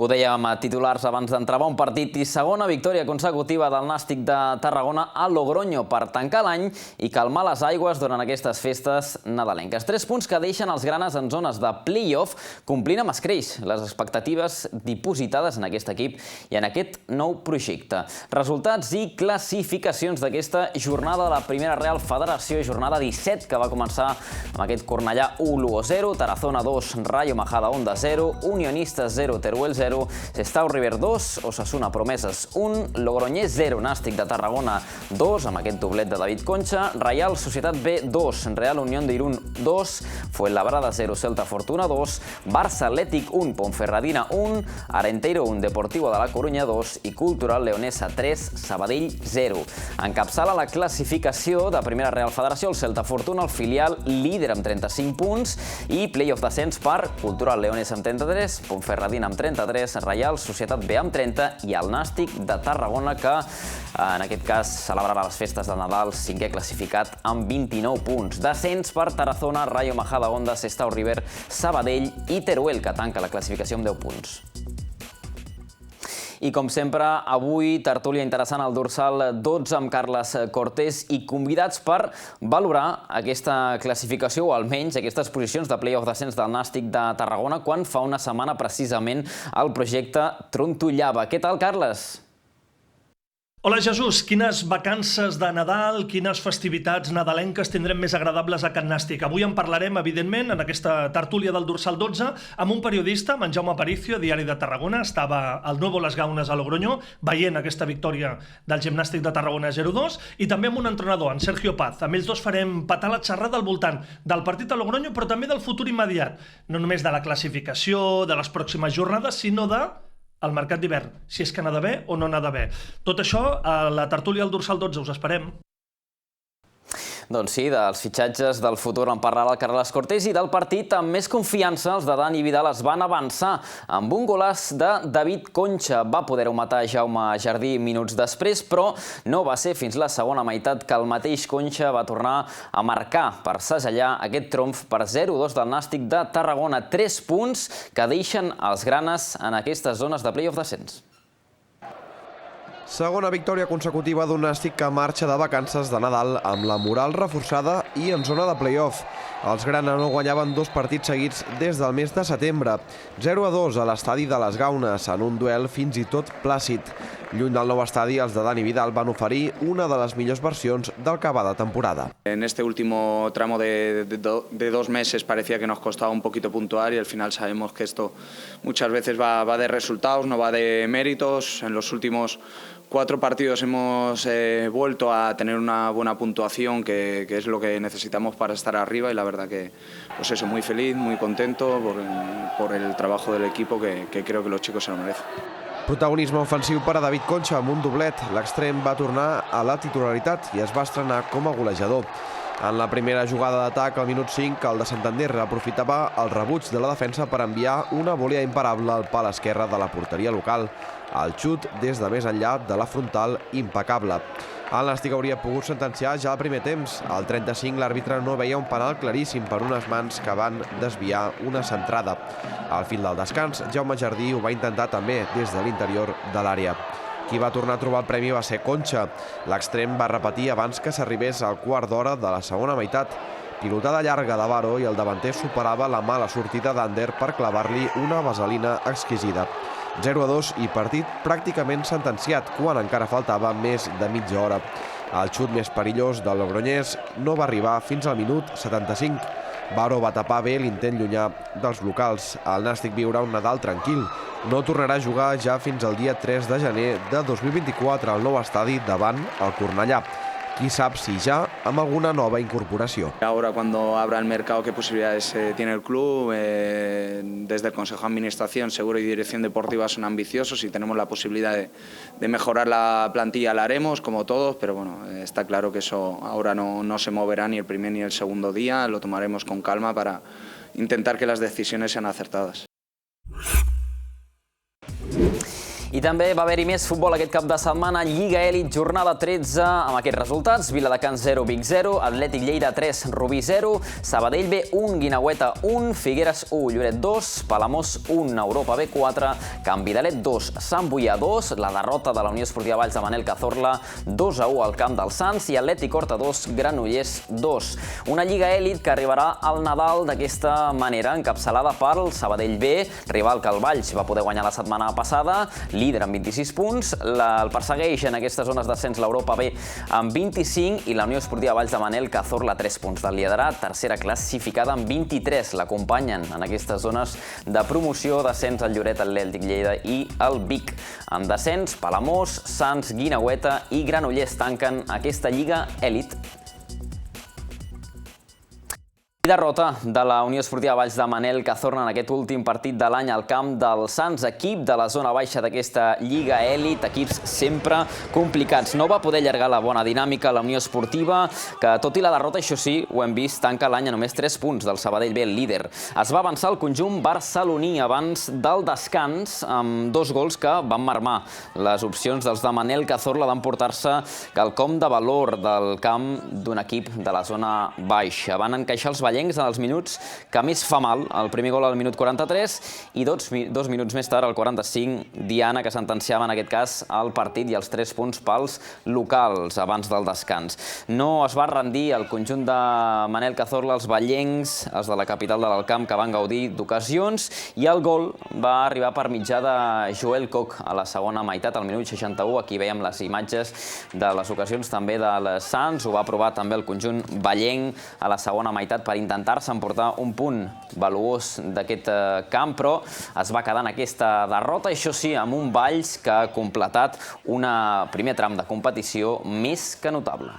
Ho dèiem a titulars abans d'entrar a un partit i segona victòria consecutiva del Nàstic de Tarragona a Logroño per tancar l'any i calmar les aigües durant aquestes festes nadalenques. 3 punts que deixen els granes en zones de play-off, complint amb escreix les expectatives dipositades en aquest equip i en aquest nou projecte. Resultats i classificacions d'aquesta jornada de la Primera Real Federació, jornada 17, que va començar amb aquest Cornellà 1-0, Tarazona 2, Rayo Majadahonda 0, Unionistes 0, Teruel 0, Sestao River 2, Osasuna Promeses 1, Logroñés 0, Nàstic de Tarragona 2, amb aquest doblet de David Concha, Reial Societat B 2, Real Unión de Irún 2, Fuenlabrada 0, Celta Fortuna 2, Barça Atlètic 1, Ponferradina 1, Arenteiro 1, Deportivo de la Coruña 2 i Cultural Leonesa 3, Sabadell 0. Encapçala la classificació de Primera Real Federació el Celta Fortuna, el filial líder amb 35 punts i play-off descens per Cultural Leonesa amb 33, Ponferradina amb 33, Reial Societat B amb 30 i el Nàstic de Tarragona, que en aquest cas celebrarà les festes de Nadal, 5è classificat amb 29 punts. Descens per Tarazona, Rayo Majadahonda, Sestao River, Sabadell i Teruel, que tanca la classificació amb 10 punts. I com sempre, avui tertúlia interessant al dorsal 12 amb Carles Cortés i convidats per valorar aquesta classificació o almenys aquestes posicions de play-off descens del Nàstic de Tarragona quan fa una setmana precisament el projecte trontollava. Què tal, Carles? Hola Jesús, quines vacances de Nadal, quines festivitats nadalenques tindrem més agradables a Can Nàstic? Avui en parlarem, evidentment, en aquesta tertúlia del dorsal 12, amb un periodista, amb en Jaume Aparicio, Diari de Tarragona. Estava al Nuevo Las Gaunes a Logroño, veient aquesta victòria del Gimnàstic de Tarragona 0-2, i també amb un entrenador, en Sergio Paz. Amb ells dos farem petar la xerrada al voltant del partit a Logroño, però també del futur immediat. No només de la classificació, de les pròximes jornades, sinó de el mercat d'hivern, si és que n'ha d'haver o no n'ha d'haver. Tot això a la tertúlia al dorsal 12, us esperem. Doncs sí, dels fitxatges del futur en parlarà el Carles Cortés i del partit amb més confiança els de Dani Vidal es van avançar amb un golaç de David Concha. Va poder-ho matar Jaume Jardí minuts després, però no va ser fins la segona meitat que el mateix Concha va tornar a marcar per segellar aquest triomf per 0-2 del Nàstic de Tarragona. 3 punts que deixen els granes en aquestes zones de play-off descens. Segona victòria consecutiva d'un Nàstic que marxa de vacances de Nadal amb la moral reforçada i en zona de play-off. Els grana no guanyaven 2 partits seguits des del mes de setembre. 0-2 a l'estadi de les Gaunes, en un duel fins i tot plàcid. Lluny del nou estadi, els de Dani Vidal van oferir una de les millors versions del que va de temporada. En este último tramo de 2 meses parecía que nos costaba un poquito puntuar y al final sabemos que esto muchas veces va de resultados, no va de méritos. En los últimos 4 partidos hemos vuelto a tener una buena puntuación, que es lo que necesitamos para estar arriba, y la verdad que pues eso, muy feliz, muy contento por el trabajo del equipo, que creo que los chicos se lo merecen. Protagonisme ofensiu per a David Concha amb un doblet. L'extrem va tornar a la titularitat i es va estrenar com a golejador. En la primera jugada d'atac, al minut 5, el de Santander aprofitava el rebuig de la defensa per enviar una volea imparable al pal esquerre de la porteria local. El xut des de més enllà de la frontal, impecable. El Nàstic hauria pogut sentenciar ja al primer temps. Al 35 l'àrbitre no veia un penal claríssim per unes mans que van desviar una centrada. Al fil del descans, Jaume Jardí ho va intentar també des de l'interior de l'àrea. Qui va tornar a trobar el premi va ser Concha. L'extrem va repetir abans que s'arribés al quart d'hora de la segona meitat. Pilotada llarga de Varo i el davanter superava la mala sortida d'Ander per clavar-li una vaselina exquisida. 0-2 i partit pràcticament sentenciat quan encara faltava més de mitja hora. El xut més perillós del Logroñés no va arribar fins al minut 75. Varo va tapar bé l'intent llunyà dels locals. El Nàstic viurà un Nadal tranquil. No tornarà a jugar ja fins al dia 3 de gener de 2024 al nou estadi davant el Cornellà. Qui sap si ja amb alguna nova incorporació. Ahora, cuando abra el mercado, qué posibilidades tiene el club. Desde el Consejo de Administración, seguro, y Dirección Deportiva son ambiciosos y tenemos la posibilidad de mejorar la plantilla, la haremos como todos, pero bueno, está claro que eso ahora no se moverá ni el primer ni el segundo día. Lo tomaremos con calma para intentar que las decisiones sean acertadas. I també va haver-hi més futbol aquest cap de setmana. Lliga Elit, jornada 13, amb aquests resultats. Viladecans 0, Vic 0, Atlètic Lleida 3, Rubí 0, Sabadell B 1, Guineueta 1, Figueres 1, Lloret 2, Palamós 1, Europa B 4, Can Vidalet 2, Sant Boià 2, la derrota de la Unió Esportiva Valls de Manel Cazorla 2-1 al camp del Sants i Atlètic Horta 2, Granollers 2. Una Lliga Elit que arribarà al Nadal d'aquesta manera, encapçalada pel Sabadell B, rival que el Valls va poder guanyar la setmana passada, líder amb 26 punts, el persegueix en aquestes zones d'ascens l'Europa B amb 25 i la Unió Esportiva Valls de Manel Cazorla 3 punts del liderat, tercera classificada amb 23. L'acompanyen en aquestes zones de promoció d'ascens el Lloret, el Atlètic Lleida i el Vic. En descens, Palamós, Sants, Guineueta i Granollers tanquen aquesta Lliga Elit. I derrota de la Unió Esportiva Valls de Manel Cazorla en aquest últim partit de l'any al camp del Sants, equip de la zona baixa d'aquesta Lliga Elit, equips sempre complicats. No va poder allargar la bona dinàmica la Unió Esportiva, que tot i la derrota, això sí, ho hem vist, tanca l'any a només 3 punts del Sabadell B, el líder. Es va avançar el conjunt barceloní abans del descans amb 2 gols que van marmar les opcions dels de Manel Cazorla d'emportar-se quelcom de valor del camp d'un equip de la zona baixa. Van encaixar els en els minuts que més fa mal, el primer gol al minut 43 i 2 minuts més tard, al 45, Diana, que sentenciava en aquest cas el partit i els 3 punts pels locals abans del descans. No es va rendir el conjunt de Manel Cazorla, els vallencs, els de la capital de l'Alcamp, que van gaudir d'ocasions, i el gol va arribar per mitjà de Joel Koch a la segona meitat, al minut 61. Aquí veiem les imatges de les ocasions també de les Sants. Ho va provar també el conjunt vallenc a la segona meitat per intentar-se emportar un punt valuós d'aquest camp, però es va quedar en aquesta derrota, això sí, amb un Valls que ha completat un primer tram de competició més que notable.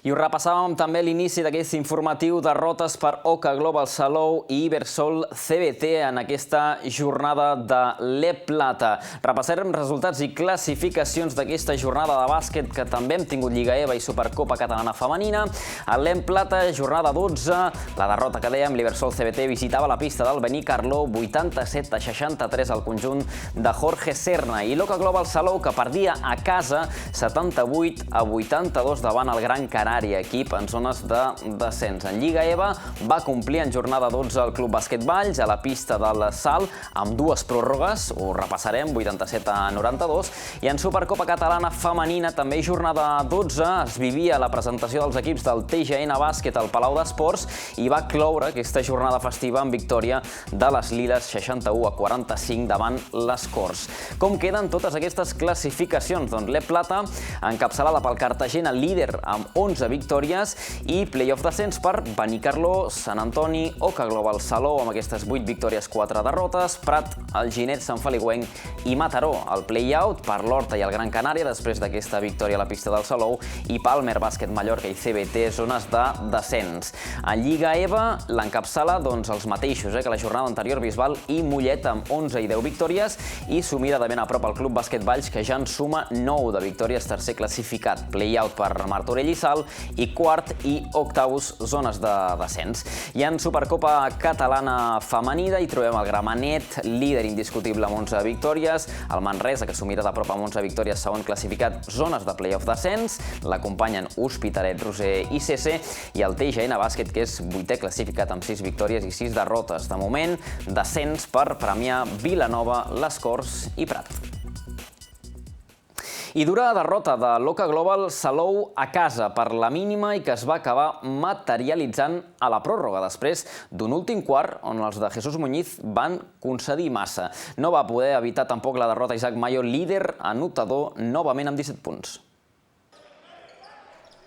I ho repassàvem també a l'inici d'aquest informatiu, derrotes per Oca Global Salou i Ibersol CBT en aquesta jornada de l'E Plata. Repassarem resultats i classificacions d'aquesta jornada de bàsquet, que també hem tingut Lliga EVA i Supercopa Catalana Femenina. A l'E Plata, jornada 12, la derrota que dèiem, l'Ibersol CBT visitava la pista del Benicarló, 87-63 al conjunt de Jorge Serna. I l'Oca Global Salou, que perdia a casa 78-82 davant el Gran Canària, equip en zones de descens. En Lliga EVA va complir en jornada 12 el Club Bàsquet Valls a la pista del Salt amb 2 pròrrogues, ho repassarem, 87-92, i en Supercopa Catalana Femenina també jornada 12 es vivia la presentació dels equips del TGN Bàsquet al Palau d'Esports i va cloure aquesta jornada festiva amb victòria de les Liles 61-45 davant les Corts. Com queden totes aquestes classificacions? Doncs l'E Plata, encapçalada pel Cartagena, líder amb 11 victòries, i playoff descens per Benicarló, Sant Antoni, Oca Global Salou amb aquestes 8 victòries, 4 derrotes, Prat, el Ginet, Sant Feliuenc i Mataró. El play-out per l'Horta i el Gran Canària després d'aquesta victòria a la pista del Salou, i Palmer, Bàsquet Mallorca i CBT, zones de descens. En Lliga EVA l'encapçala els mateixos que la jornada anterior, Bisbal i Mollet amb 11 i 10 victòries, i s'ho mira de ben a prop el Club Bàsquet Valls, que ja en suma 9 de victòries, tercer classificat. Play-out per Martorell i Salt, i quart i octaus zones de descens. I en Supercopa Catalana Femenina hi trobem el Gramenet, líder indiscutible amb 11 victòries, el Manresa, que s'ho mira de prop amb 11 victòries, segon classificat, zones de playoff descens, l'acompanyen Hospitalet, Roser i CC, i el TGN Bàsquet, que és 8è classificat amb 6 victòries i 6 derrotes. De moment, descens per premiar Vilanova, les Corts i Prat. I dura derrota de l'Oca Global Salou a casa per la mínima i que es va acabar materialitzant a la pròrroga després d'un últim quart on els de Jesús Muñiz van concedir massa. No va poder evitar tampoc la derrota Isaac Mayo, líder anotador, novament amb 17 punts.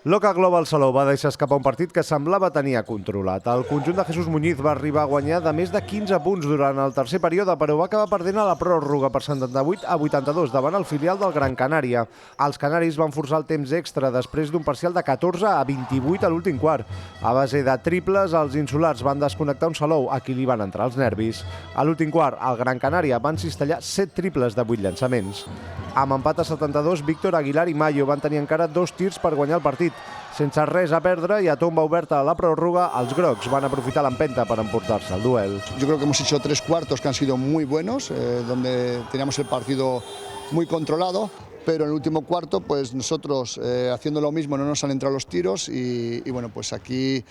L'Oca Global Salou va deixar escapar un partit que semblava tenir controlat. El conjunt de Jesús Muñiz va arribar a guanyar de més de 15 punts durant el tercer període, però va acabar perdent a la pròrroga per 78-82 davant el filial del Gran Canària. Els canaris van forçar el temps extra després d'un parcial de 14-28 a l'últim quart. A base de triples, els insulars van desconnectar un Salou a qui li van entrar els nervis. A l'últim quart, el Gran Canària van cistellar 7 triples de 8 llançaments. Amb empat a 72, Víctor Aguilar i Mayo van tenir encara 2 tirs per guanyar el partit. Sense res a perdre i a tomba oberta a la pròrroga, els grocs van aprofitar l'empenta per emportar-se el duel. Yo creo que hemos hecho 3 cuartos que han sido muy buenos, donde teníamos el partido muy controlado, pero en el último cuarto pues nosotros haciendo lo mismo no nos han entrado los tiros y bueno, pues aquí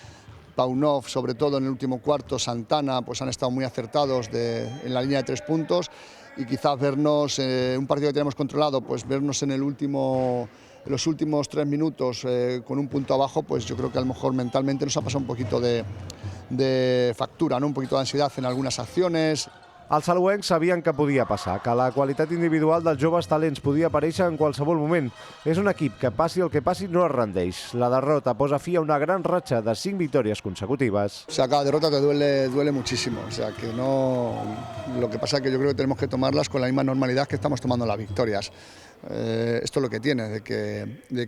Paunov, sobre todo en el último cuarto, Santana, pues han estado muy acertados en la línea de 3 puntos y quizás vernos, un partido que tenemos controlado, pues vernos en los últimos 3 minutos con un punto abajo, pues yo creo que a lo mejor mentalmente nos ha pasado un poquito de factura, ¿no? Un poquito de ansiedad en algunas acciones. Els saluencs sabien que podia passar, que la qualitat individual dels joves talents podia aparèixer en qualsevol moment. És un equip que, passi el que passi, no es rendeix. La derrota posa fi a una gran ratxa de 5 victòries consecutives. O sea, cada derrota te duele muchísimo. O sea, que no. Lo que pasa es que yo creo que tenemos que tomarlas con la misma normalidad que estamos tomando las victorias. Esto es lo que tiene, de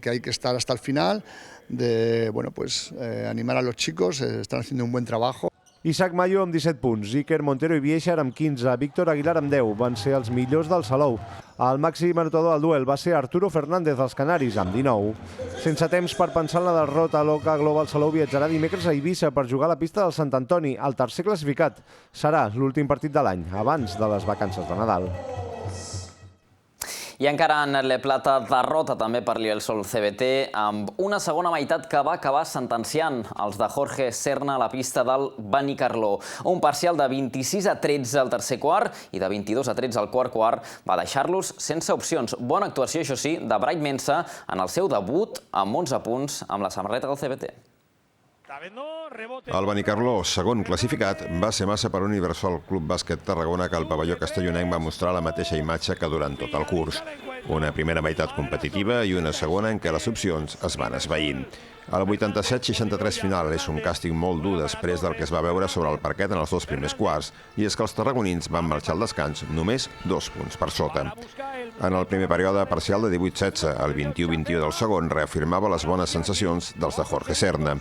que hay que estar hasta el final, de bueno, pues animar a los chicos, están haciendo un buen trabajo. Isaac Mayo amb 17 punts, Iker Montero i Bieixar amb 15, Víctor Aguilar amb 10, van ser els millors del Salou. El màxim anotador del duel va ser Arturo Fernández dels Canaris amb 19. Sense temps per pensar en la derrota, l'Oca Global Salou viatjarà dimecres a Eivissa per jugar a la pista del Sant Antoni, el tercer classificat. Serà l'últim partit de l'any, abans de les vacances de Nadal. I encara en Le Plata, derrota també per Lielsol CBT, amb una segona meitat que va acabar sentenciant els de Jorge Serna a la pista del Benicarló. Un parcial de 26-13 al tercer quart i de 22-13 al quart quart va deixar-los sense opcions. Bona actuació, això sí, de Bright Mensa en el seu debut amb 11 punts amb la samarreta del CBT. El Benicarló, segon classificat, va ser massa per Universal Club Bàsquet Tarragona, que el pavelló castellonenc va mostrar la mateixa imatge que durant tot el curs. Una primera meitat competitiva i una segona en què les opcions es van esvaint. El 87-63 final és un càstig molt dur després del que es va veure sobre el parquet en els 2 primers quarts, i és que els tarragonins van marxar al descans només 2 punts per sota. En el primer període parcial de 18-16, el 21-21 del segon reafirmava les bones sensacions dels de Jorge Serna.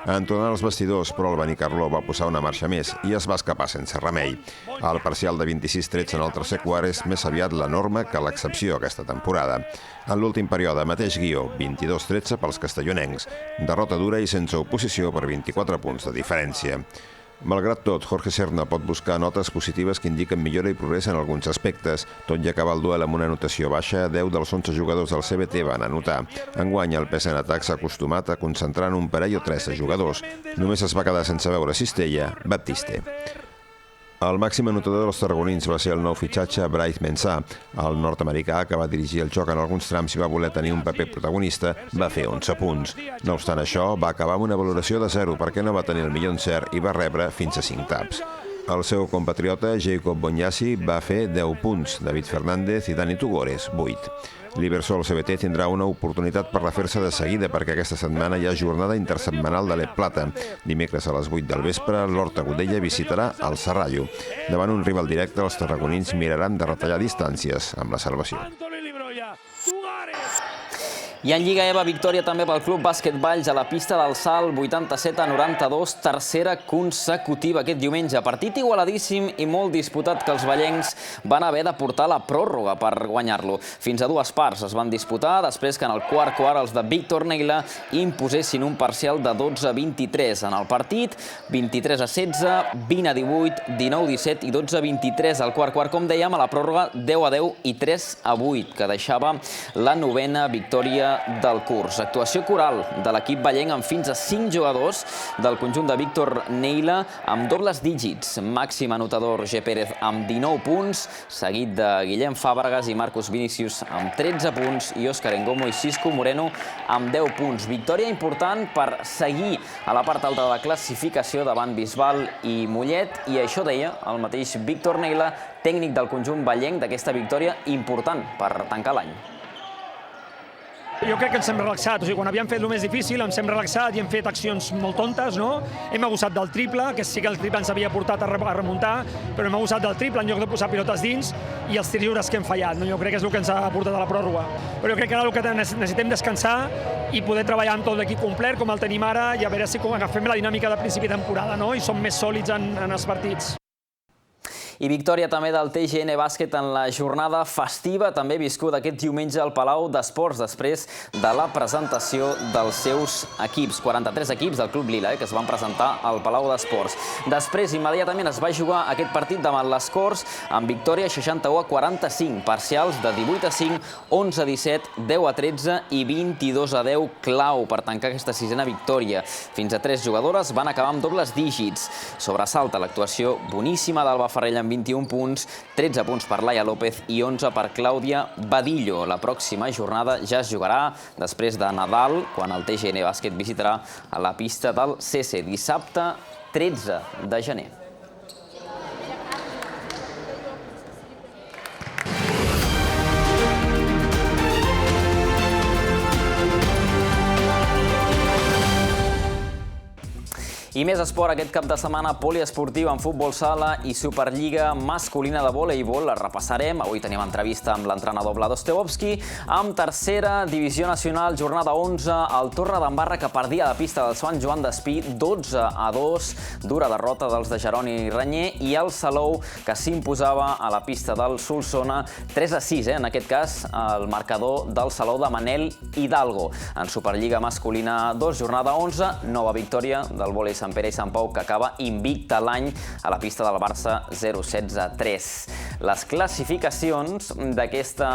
En tornar als vestidors, però el Benicarló va posar una marxa més i es va escapar sense remei. El parcial de 26-13 en el tercer quart és més aviat la norma que l'excepció aquesta temporada. En l'últim període, mateix guió, 22-13 pels castellonencs, derrota dura i sense oposició per 24 punts de diferència. Malgrat tot, Jorge Serna pot buscar notes positives que indiquen millora i progrés en alguns aspectes. Tot i acabar el duel amb una anotació baixa, 10 dels 11 jugadors del CBT van anotar. Enguany, el pes en atac s'ha acostumat a concentrar en un parell o 3 de jugadors. Només es va quedar sense veure Cistella, Baptiste. El màxim anotador dels tarragonins va ser el nou fitxatge Bright Mensa. El nord-americà, que va dirigir el joc en alguns trams i va voler tenir un paper protagonista, va fer 11 punts. No obstant això, va acabar amb una valoració de 0 perquè no va tenir el millor encert i va rebre fins a 5 taps. El seu compatriota, Jacob Bonyassi, va fer 10 punts, David Fernández i Dani Tugores, 8. L'Ibersol CBT tindrà una oportunitat per refer-se de seguida perquè aquesta setmana hi ha jornada intersetmanal de Le Plata. Dimecres a les 8 del vespre, l'Horta Godella visitarà el Serrallo. Davant un rival directe, els tarragonins miraran de retallar distàncies amb la salvació. I en Lliga EVA, victòria també pel Club Bàsquet Valls a la pista del Salt, 87-92, tercera consecutiva aquest diumenge. Partit igualadíssim i molt disputat que els vallencs van haver de portar la pròrroga per guanyar-lo. Fins a 2 parts es van disputar, després que en el quart quart els de Víctor Neila imposessin un parcial de 12-23. En el partit, 23-16, 20-18, 19-17 i 12-23 al quart quart. Com dèiem, a la pròrroga 10-10 i 3-8, que deixava la novena victòria del curs. Actuació coral de l'equip vallenc amb fins a 5 jugadors del conjunt de Víctor Neila amb dobles dígits. Màxim anotador G. Pérez amb 19 punts, seguit de Guillem Fàbregas i Marcos Vinícius amb 13 punts i Òscar Engomo i Cisco Moreno amb 10 punts. Victòria important per seguir a la part alta de la classificació davant Bisbal i Mollet, i això deia el mateix Víctor Neila, tècnic del conjunt vallenc, d'aquesta victòria important per tancar l'any. Jo crec que ens hem relaxat, o sigui, quan havíem fet el més difícil ens hem relaxat i hem fet accions molt tontes, no? Hem abusat del triple, que sí que el triple ens havia portat a remuntar, però hem abusat del triple en lloc de posar pilotes dins i els tirs lliures que hem fallat, no? Jo crec que és el que ens ha portat a la pròrroga. Però jo crec que ara el que necessitem descansar i poder treballar amb tot l'equip complet, com el tenim ara, i a veure si agafem la dinàmica de principi de temporada, no? I som més sòlids en els partits. I victòria també del TGN Bàsquet en la jornada festiva, també viscuda aquest diumenge al Palau d'Esports, després de la presentació dels seus equips. 43 equips del Club Lila, que es van presentar al Palau d'Esports. Després, immediatament, es va jugar aquest partit davant les Corts amb victòria 61-45, parcials de 18-5, 11-17, 10-13 i 22-10, clau per tancar aquesta sisena victòria. Fins a 3 jugadores van acabar amb dobles dígits. Sobresalta l'actuació boníssima d'Alba Ferrell amb 21 punts, 13 punts per Laia López i 11 per Clàudia Badillo. La pròxima jornada ja es jugarà després de Nadal, quan el TGN Bàsquet visitarà a la pista del CC, dissabte 13 de gener. I més esport aquest cap de setmana, poliesportiu en futbol sala i Superliga masculina de voleibol. La repassarem. Avui tenim entrevista amb l'entrenador Vlado Stevovski. Amb tercera divisió nacional, jornada 11, el Torredembarra que perdia a la pista del Sant Joan d'Espí 12-2, dura derrota dels de Jeroni Ranyer, i el Salou que s'imposava a la pista del Solsona 3-6, en aquest cas el marcador del Salou de Manel Hidalgo. En Superliga masculina 2, jornada 11, nova victòria del vòlei Sant Pere i Sant Pau, que acaba invicta l'any a la pista del Barça 0-16-3. Les classificacions d'aquesta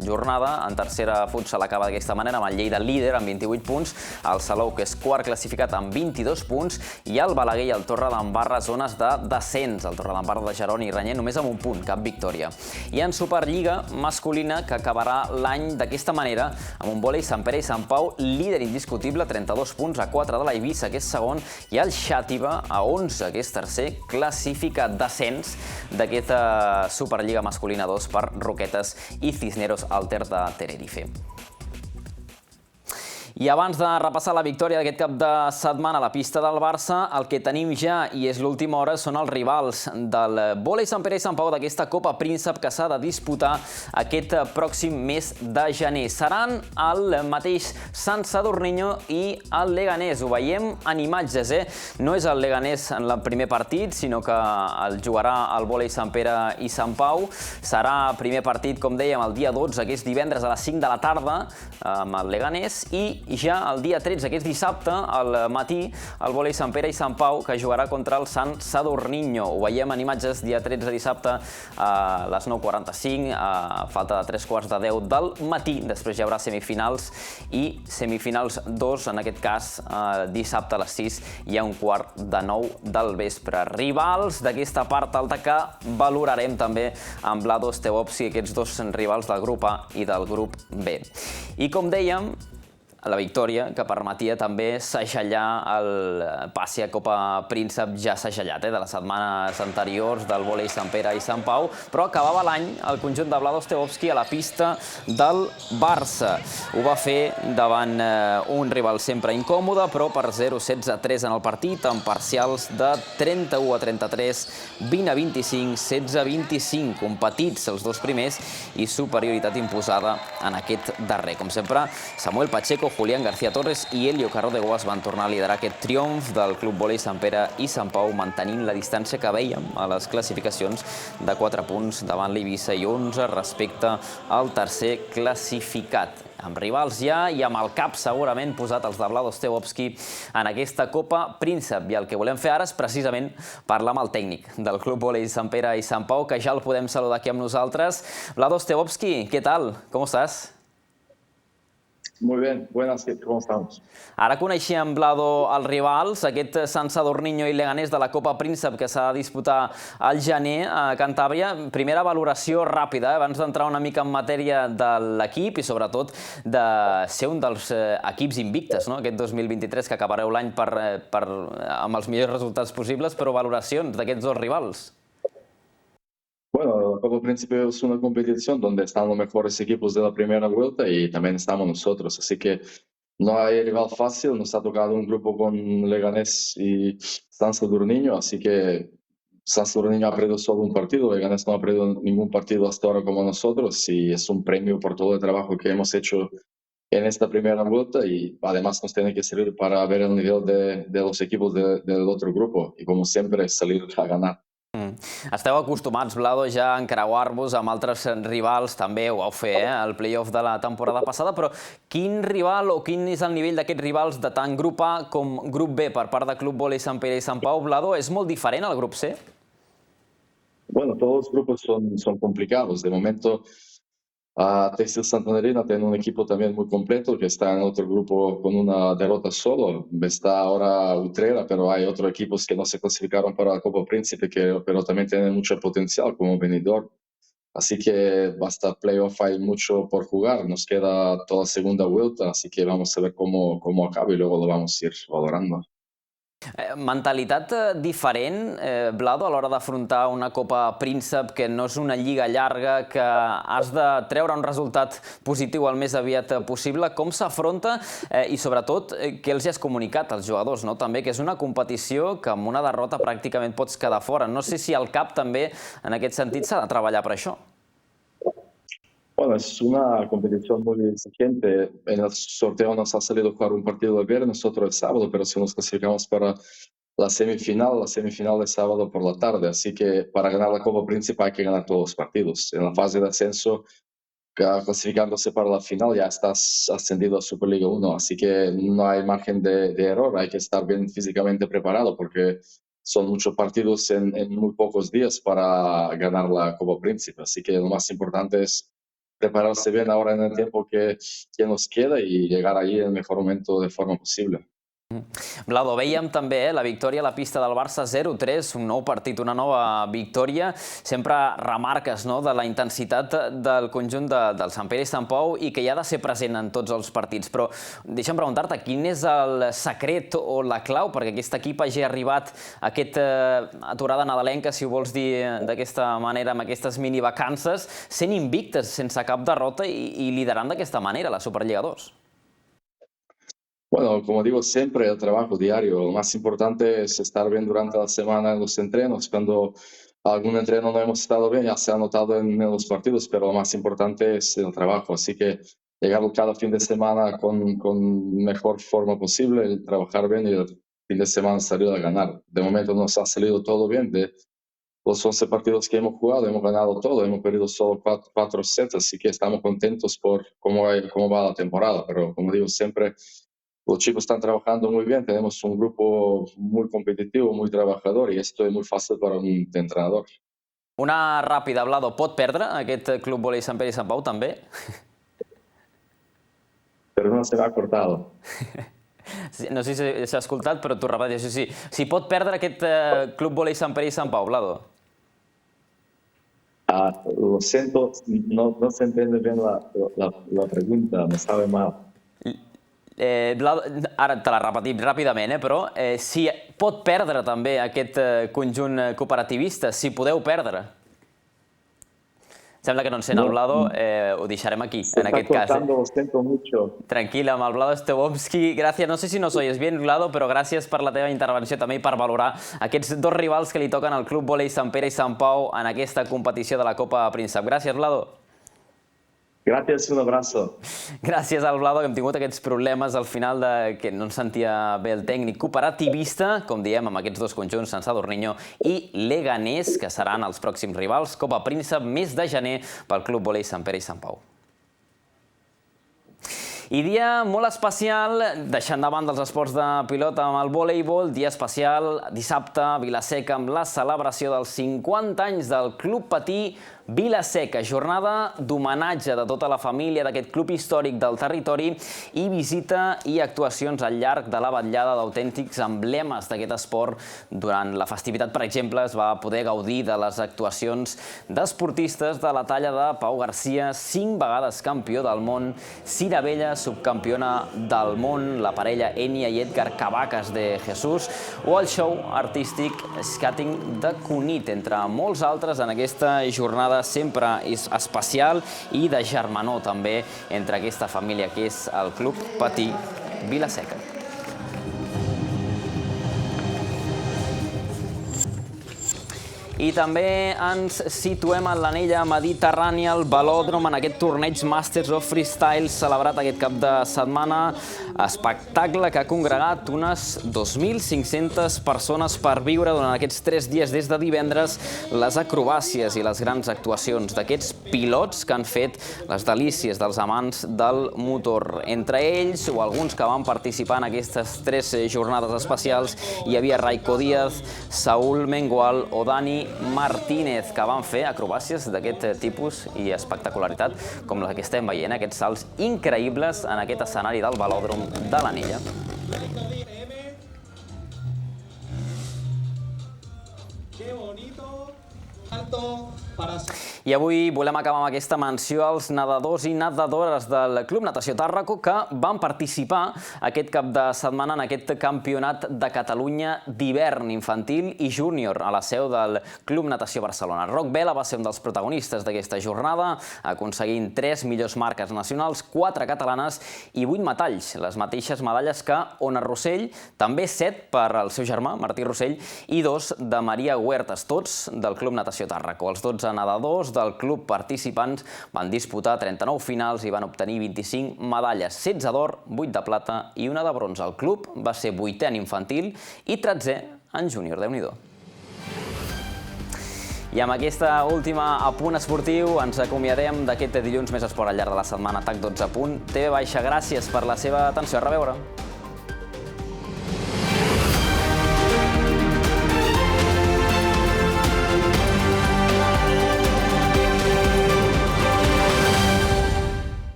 jornada en tercera futsal acaba d'aquesta manera, amb el Lleida líder amb 28 punts, el Salou, que és quart classificat, amb 22 punts, i el Balaguer i el Torredembarra zones de descens. El Torredembarra de Jeroni i Ranyer només amb un punt, cap victòria. I en Superliga masculina, que acabarà l'any d'aquesta manera, amb un vòlei Sant Pere i Sant Pau líder indiscutible, 32 punts, a 4 de la Eivissa, que és segon, i el Xàtiva a 11, que és tercer, classificat descens d'aquesta Superliga masculina 2 per Roquetes i Cisneros Alter de Tenerife. I abans de repassar la victòria d'aquest cap de setmana a la pista del Barça, el que tenim ja, i és l'última hora, són els rivals del vòlei Sant Pere i Sant Pau d'aquesta Copa Príncep que s'ha de disputar aquest pròxim mes de gener. Seran el mateix Sant Sadurniño i el Leganés. Ho veiem en imatges, No és el Leganés en el primer partit, sinó que el jugarà el vòlei Sant Pere i Sant Pau. Serà primer partit, com dèiem, el dia 12, que és divendres a les 5 de la tarda, amb el Leganés, i ja el dia 13, que és dissabte, al matí, el vòlei Sant Pere i Sant Pau, que jugarà contra el Sant Sadurniño. Ho veiem en imatges, dia 13 dissabte a les 9:45, a falta de 3:15 del matí. Després hi haurà semifinals i semifinals 2, en aquest cas dissabte a les 6 i a 8:45 del vespre. Rivals d'aquesta part alta que valorarem també amb Vlado Stevovski, aquests dos rivals del grup A i del grup B. I com dèiem, la victòria que permetia també segellar el passi a Copa Príncep ja segellat, de les setmanes anteriors del vòlei Sant Pere i Sant Pau, però acabava l'any el conjunt de Vlado Stevovski a la pista del Barça. Ho va fer davant un rival sempre incòmode, però per 0-16-3 en el partit, amb parcials de 31-33, 20-25, 16-25, competits els dos primers i superioritat imposada en aquest darrer. Com sempre, Samuel Pacheco, Julián García Torres i Elio Carro de Guas van tornar a liderar aquest triomf del Club Vòlei Sant Pere i Sant Pau, mantenint la distància que veiem a les classificacions de 4 punts davant l'Eivissa i 11 respecte al tercer classificat. Amb rivals ja i amb el cap segurament posat els de Vlado Stevovski en aquesta Copa Príncep. I el que volem fer ara és precisament parlar amb el tècnic del Club Vòlei Sant Pere i Sant Pau, que ja el podem saludar aquí amb nosaltres. Vlado Stevovski, ¿qué tal? ¿Cómo estás? Muy bien, buenas, ¿cómo estamos? Ara coneixíem, Vlado, els rivals, aquest Sant Sadurniño i Leganés de la Copa Príncep que s'ha de disputar al gener a Cantàbria. Primera valoració ràpida, abans d'entrar una mica en matèria de l'equip i sobretot de ser un dels equips invictes, aquest 2023, que acabareu l'any amb els millors resultats possibles, però valoracions d'aquests dos rivals. Bueno, la Copa Príncipe es una competición donde están los mejores equipos de la primera vuelta y también estamos nosotros, así que no hay rival fácil. Nos ha tocado un grupo con Leganés y San Sadurniño, así que San Sadurniño ha perdido solo un partido, Leganés no ha perdido ningún partido hasta ahora como nosotros, y es un premio por todo el trabajo que hemos hecho en esta primera vuelta, y además nos tiene que servir para ver el nivel de los equipos del otro grupo y, como siempre, salir a ganar. Esteu acostumats, Vlado, ja a encreuar-vos amb altres rivals, també ho vau fer al play-off de la temporada passada, però quin rival o quin és el nivell d'aquests rivals de tant grup A com grup B per part de Club Vòlei Sant Pere i Sant Pau? Vlado, és molt diferent al grup C? Bueno, todos los grupos son complicados. De momento, Textil Santanderina tiene un equipo también muy completo que está en otro grupo con una derrota solo. Está ahora Utrera, pero hay otros equipos que no se clasificaron para la Copa Príncipe, pero también tienen mucho potencial, como Benidorm. Así que hasta playoff hay mucho por jugar. Nos queda toda segunda vuelta, así que vamos a ver cómo acaba y luego lo vamos a ir valorando. Mentalitat diferent, Vlado, a l'hora d'afrontar una Copa Príncep, que no és una lliga llarga, que has de treure un resultat positiu el més aviat possible. Com s'afronta i, sobretot, què els has comunicat als jugadors? També que és una competició que amb una derrota pràcticament pots quedar fora. No sé si al CAP també, en aquest sentit, s'ha de treballar per això. Bueno, es una competición muy exigente. En el sorteo nos ha salido jugar un partido el viernes, otro el sábado, pero si nos clasificamos para la semifinal es sábado por la tarde. Así que para ganar la Copa Príncipe hay que ganar todos los partidos. En la fase de ascenso, clasificándose para la final, ya estás ascendido a Superliga 1. Así que no hay margen de error. Hay que estar bien físicamente preparado porque son muchos partidos en muy pocos días para ganar la Copa Príncipe. Así que lo más importante es prepararse bien ahora en el tiempo que nos queda y llegar ahí en el mejor momento de forma posible. Vlado, veiem també la victòria a la pista del Barça 0-3, un nou partit, una nova victòria. Sempre remarques de la intensitat del conjunt del Sant Pere i Sant Pau i que hi ha de ser present en tots els partits. Però deixa'm preguntar-te, quin és el secret o la clau perquè aquest equip hagi arribat a aquesta aturada nadalenca, si ho vols dir d'aquesta manera, amb aquestes mini-vacances, sent invictes, sense cap derrota i liderant d'aquesta manera la Superliga 2? Bueno, como digo siempre, el trabajo diario. Lo más importante es estar bien durante la semana en los entrenos. Cuando algún entreno no hemos estado bien, ya se ha notado en los partidos, pero lo más importante es el trabajo. Así que llegar cada fin de semana con mejor forma posible, trabajar bien y el fin de semana salir a ganar. De momento nos ha salido todo bien. De los 11 partidos que hemos jugado, hemos ganado todo. Hemos perdido solo 4 sets, así que estamos contentos por cómo va la temporada. Pero como digo siempre, los chicos están trabajando muy bien, tenemos un grupo muy competitivo, muy trabajador y esto es muy fácil para un entrenador. Una ràpida, Vlado, pot perdre aquest Club Vòlei Sant Pere i Sant Pau també? Pero no se me ha cortado. No sé si s'ha escoltat, però t'ho repeteixo. Si pot perdre aquest Club Vòlei Sant Pere i Sant Pau, Vlado? Lo siento, no se entiende bien la pregunta, me sabe mal. Ara te la repetim ràpidament, però si pot perdre també aquest conjunt cooperativista, si podeu perdre. Sembla que no encén el Vlado, ho deixarem aquí, en aquest cas. Lo siento mucho. Tranquil, amb el Vlado Estebovski. Gràcies, no sé si nos oyes bien, Vlado, però gràcies per la teva intervenció també i per valorar aquests dos rivals que li toquen al Club Vòlei Sant Pere i Sant Pau en aquesta competició de la Copa Príncep. Gràcies, Vlado. Gràcies, un abraço. Gràcies al Vlado, que hem tingut aquests problemes al final que no ens sentia bé el tècnic cooperativista, com diem, amb aquests dos conjunts, Sant Sadurniño i Leganés, que seran els pròxims rivals. Copa Príncep, mes de gener, pel Club Vòlei Sant Pere i Sant Pau. I dia molt especial, deixant de banda els esports de pilota amb el voleibol, dia especial dissabte a Vila-seca amb la celebració dels 50 anys del Club Patí Vila-seca, jornada d'homenatge de tota la família d'aquest club històric del territori i visita i actuacions al llarg de la vetllada d'autèntics emblemes d'aquest esport. Durant la festivitat, per exemple, es va poder gaudir de les actuacions d'esportistes de la talla de Pau Garcia, 5 vegades campió del món, Cira Vella, subcampiona del món, la parella Enia i Edgar Cavacas de Jesús, o el show artístic Skating de Cunit, entre molts altres en aquesta jornada sempre especial i de germanor també entre aquesta família que és el Club Patí Vila-seca. I també ens situem en l'anella mediterrània, al velòdrom, en aquest torneig Masters of Freestyle celebrat aquest cap de setmana. Espectacle que ha congregat unes 2.500 persones per viure durant aquests 3 dies des de divendres les acrobàcies i les grans actuacions d'aquests pilots que han fet les delícies dels amants del motor. Entre ells, o alguns que van participar en aquestes 3 jornades especials, hi havia Raiko Díaz, Saúl Mengual o Dani Martínez, que van fer acrobàcies d'aquest tipus i espectacularitat, com la que estem veient, aquests salts increïbles en aquest escenari del velòdrom de l'Anella. I avui volem acabar amb aquesta menció als nedadors i nedadores del Club Natació Tàrraco que van participar aquest cap de setmana en aquest campionat de Catalunya d'hivern infantil i júnior a la seu del Club Natació Barcelona. Roc Vela va ser un dels protagonistes d'aquesta jornada, aconseguint 3 millors marques nacionals, 4 catalanes i 8 metalls, les mateixes medalles que Ona Rossell, també 7 per al seu germà, Martí Rossell, i 2 de Maria Huertas, tots del Club Natació Tàrraco. Els 12 nedadors del club participants van disputar 39 finals i van obtenir 25 medalles, 16 d'or, 8 de plata i 1 de bronze. El club va ser 8è en infantil i 13è en júnior. Déu-n'hi-do. I amb aquesta última apunt esportiu ens acomiadem d'aquest dilluns més esport al llarg de la setmana TAC 12. TV Baixa, gràcies per la seva atenció. A reveure.